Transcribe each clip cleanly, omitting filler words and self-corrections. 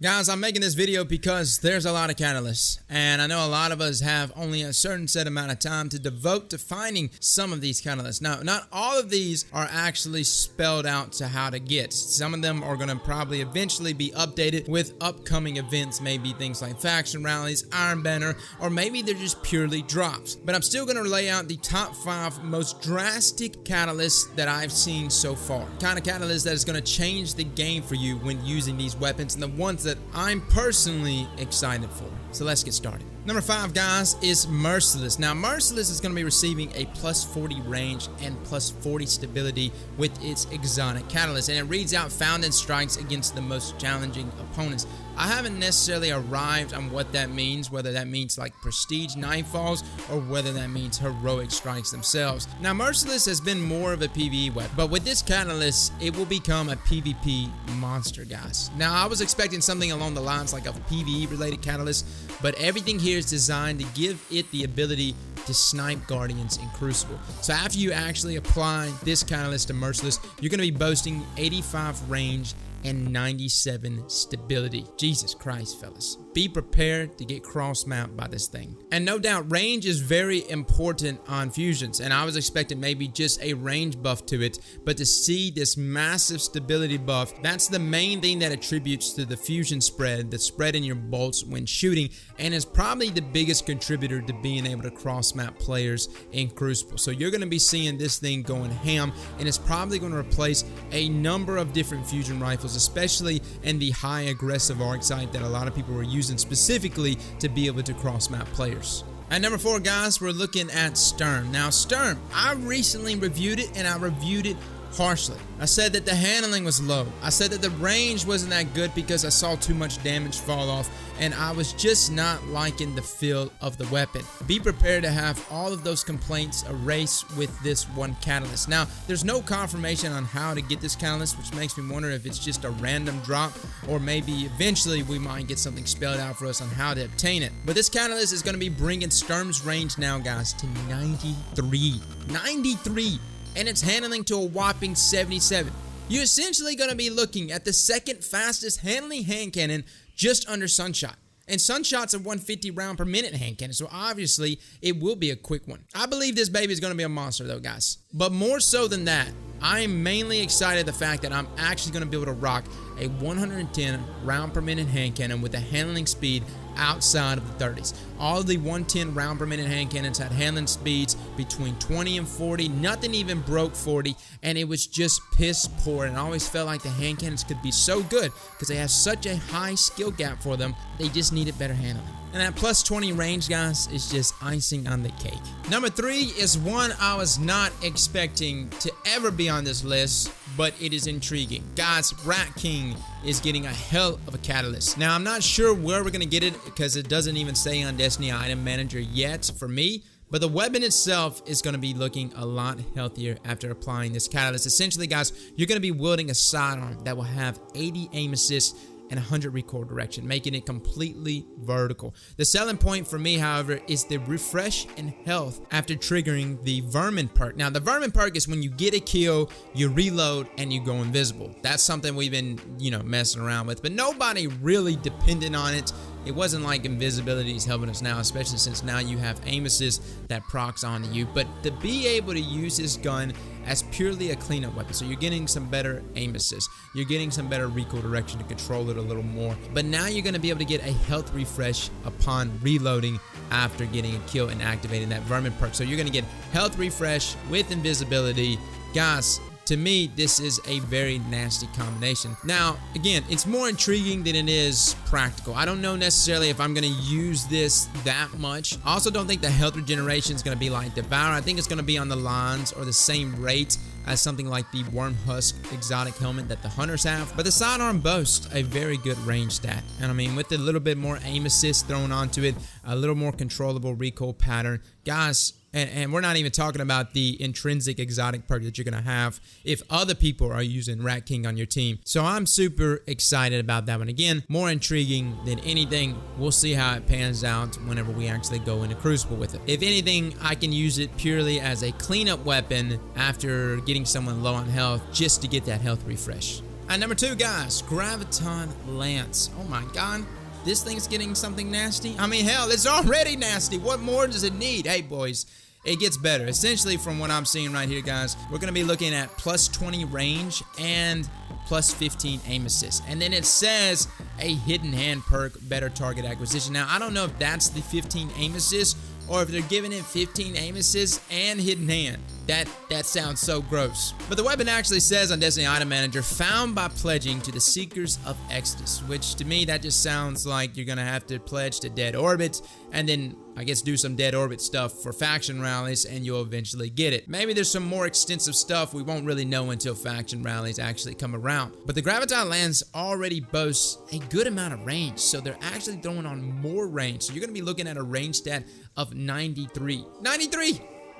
Guys, I'm making this video because there's a lot of catalysts, and I know a lot of us have only a certain set amount of time to devote to finding some of these catalysts. Now, not all of these are actually spelled out to how to get. Some of them are going to probably eventually be updated with upcoming events, maybe things like faction rallies, Iron Banner, or maybe they're just purely drops. But I'm still going to lay out the top 5 most drastic catalysts that I've seen so far. Kind of catalyst that is going to change the game for you when using these weapons, and the ones that I'm personally excited for. So let's get started. Number 5, guys, is Merciless. Now, Merciless is going to be receiving a plus 40 range and plus 40 stability with its exotic catalyst, and it reads out found and strikes against the most challenging opponents. I haven't necessarily arrived on what that means, whether that means like prestige nightfalls or whether that means heroic strikes themselves. Now, Merciless has been more of a PvE weapon, but with this catalyst, it will become a PvP monster, guys. Now, I was expecting something along the lines like a PvE related catalyst, but everything here is designed to give it the ability to snipe Guardians in Crucible. So after you actually apply this catalyst to Merciless, you're going to be boasting 85 range and 97 stability. Jesus Christ, fellas. Be prepared to get cross-mapped by this thing. And no doubt, range is very important on fusions, and I was expecting maybe just a range buff to it, but to see this massive stability buff, that's the main thing that attributes to the fusion spread, the spread in your bolts when shooting, and is probably the biggest contributor to being able to cross-map players in Crucible. So you're going to be seeing this thing going ham, and it's probably going to replace a number of different fusion rifles, especially in the high aggressive archetype that a lot of people were using specifically to be able to cross-map players. At number 4, guys, we're looking at Sturm. Now, Sturm, I recently reviewed it, and I reviewed it harshly. I said that the handling was low. I said that the range wasn't that good because I saw too much damage fall off, and I was just not liking the feel of the weapon. Be prepared to have all of those complaints erased with this one catalyst. Now, there's no confirmation on how to get this catalyst, which makes me wonder if it's just a random drop, or maybe eventually we might get something spelled out for us on how to obtain it. But this catalyst is going to be bringing Sturm's range now, guys, to 93. 93! And it's handling to a whopping 77. You're essentially going to be looking at the second fastest handling hand cannon just under Sunshot. And Sunshot's a 150 round per minute hand cannon, so obviously it will be a quick one. I believe this baby is going to be a monster though, guys. But more so than that, I am mainly excited the fact that I'm actually going to be able to rock a 110 round per minute hand cannon with a handling speed outside of the 30s. All of the 110 round per minute hand cannons had handling speeds between 20 and 40. Nothing even broke 40, and it was just piss poor. And I always felt like the hand cannons could be so good because they have such a high skill gap for them. They just needed better handling. And that plus 20 range, guys, is just icing on the cake. Number 3 is one I was not expecting to ever be on this list, but it is intriguing. Guys, Rat King is getting a hell of a catalyst. Now, I'm not sure where we're going to get it because it doesn't even say on Destiny Item Manager yet for me, but the weapon itself is going to be looking a lot healthier after applying this catalyst. Essentially, guys, you're going to be wielding a sidearm that will have 80 aim assist and 100 recoil direction, making it completely vertical. The selling point for me, however, is the refresh and health after triggering the Varmint Park. Now, the Varmint Park is when you get a kill, you reload, and you go invisible. That's something we've been, messing around with, but nobody really depended on it. It wasn't like invisibility is helping us now, especially since now you have aim assist that procs onto you. But to be able to use this gun as purely a cleanup weapon, so you're getting some better aim assist, you're getting some better recoil direction to control it a little more. But now you're going to be able to get a health refresh upon reloading after getting a kill and activating that Varmint Perk. So you're going to get health refresh with invisibility. Guys, to me, this is a very nasty combination. Now, again, it's more intriguing than it is practical. I don't know necessarily if I'm going to use this that much. I also don't think the health regeneration is going to be like Devour. I think it's going to be on the lines or the same rate as something like the Worm Husk exotic helmet that the Hunters have. But the sidearm boasts a very good range stat. And I mean, with a little bit more aim assist thrown onto it, a little more controllable recoil pattern, guys, and we're not even talking about the intrinsic exotic perk that you're going to have if other people are using Rat King on your team. So I'm super excited about that one. Again, more intriguing than anything. We'll see how it pans out whenever we actually go into Crucible with it. If anything, I can use it purely as a cleanup weapon after getting someone low on health just to get that health refresh. At number 2, guys, Graviton Lance. Oh my god. This thing's getting something nasty. I mean, hell, it's already nasty. What more does it need? Hey, boys, it gets better. Essentially, from what I'm seeing right here, guys, we're going to be looking at plus 20 range and plus 15 aim assist. And then it says a hidden hand perk, better target acquisition. Now, I don't know if that's the 15 aim assist or if they're giving it 15 aim assist and hidden hand. That sounds so gross. But the weapon actually says on Destiny Item Manager, found by pledging to the Seekers of Exodus, which to me, that just sounds like you're gonna have to pledge to Dead Orbit and then I guess do some Dead Orbit stuff for faction rallies and you'll eventually get it. Maybe there's some more extensive stuff we won't really know until faction rallies actually come around. But the Graviton Lance already boasts a good amount of range, so they're actually throwing on more range. So you're gonna be looking at a range stat of 93.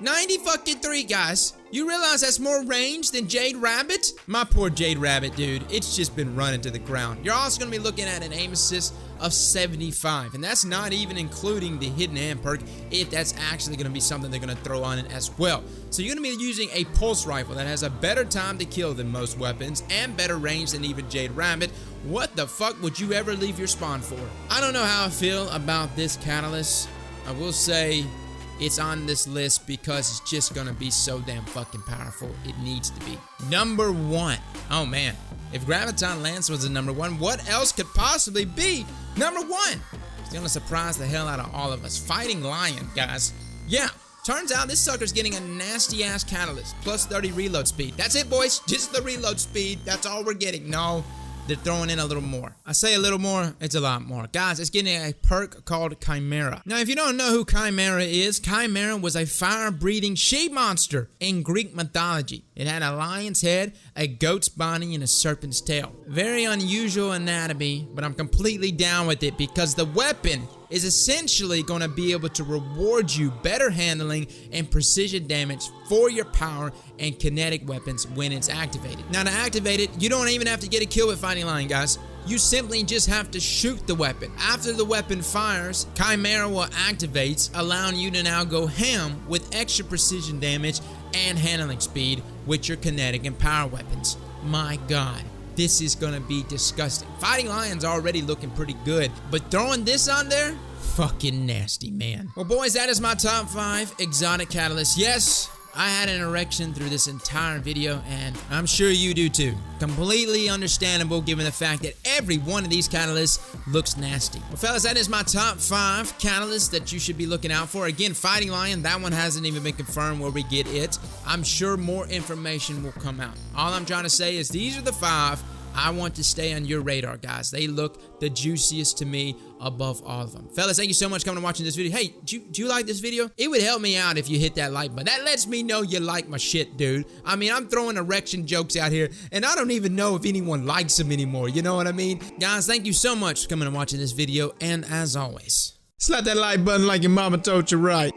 90 fucking 3, guys. You realize that's more range than Jade Rabbit? My poor Jade Rabbit, dude. It's just been running to the ground. You're also going to be looking at an aim assist of 75. And that's not even including the hidden hand perk, if that's actually going to be something they're going to throw on it as well. So you're going to be using a pulse rifle that has a better time to kill than most weapons and better range than even Jade Rabbit. What the fuck would you ever leave your spawn for? I don't know how I feel about this catalyst. I will say it's on this list because it's just gonna be so damn fucking powerful. It needs to be. Number 1. Oh man, if Graviton Lance was the number 1, what else could possibly be number 1? It's gonna surprise the hell out of all of us. Fighting Lion, guys. Yeah, turns out this sucker's getting a nasty ass catalyst. Plus 30 reload speed. That's it, boys. Just the reload speed. That's all we're getting. No, they're throwing in a little more. I say a little more, it's a lot more. Guys, it's getting a perk called Chimera. Now, if you don't know who Chimera is, Chimera was a fire-breathing she-monster in Greek mythology. It had a lion's head, a goat's body, and a serpent's tail. Very unusual anatomy, but I'm completely down with it because the weapon is essentially going to be able to reward you better handling and precision damage for your power and kinetic weapons when it's activated. Now, to activate it, you don't even have to get a kill with Fighting Lion, guys. You simply just have to shoot the weapon. After the weapon fires, Chimera will activate, allowing you to now go ham with extra precision damage and handling speed with your kinetic and power weapons. My god, this is gonna be disgusting. Fighting Lion's already looking pretty good, but throwing this on there, fucking nasty, man. Well, boys, that is my top 5 exotic catalysts. Yes, I had an erection through this entire video, and I'm sure you do too. Completely understandable given the fact that every one of these catalysts looks nasty. Well, fellas, that is my top 5 catalysts that you should be looking out for. Again, Fighting Lion, that one hasn't even been confirmed where we get it. I'm sure more information will come out. All I'm trying to say is these are the 5 I want to stay on your radar, guys. They look the juiciest to me above all of them. Fellas, thank you so much for coming and watching this video. Hey, do you like this video? It would help me out if you hit that like button. That lets me know you like my shit, dude. I mean, I'm throwing erection jokes out here, and I don't even know if anyone likes them anymore. You know what I mean? Guys, thank you so much for coming and watching this video, and as always, slap that like button like your mama told you right.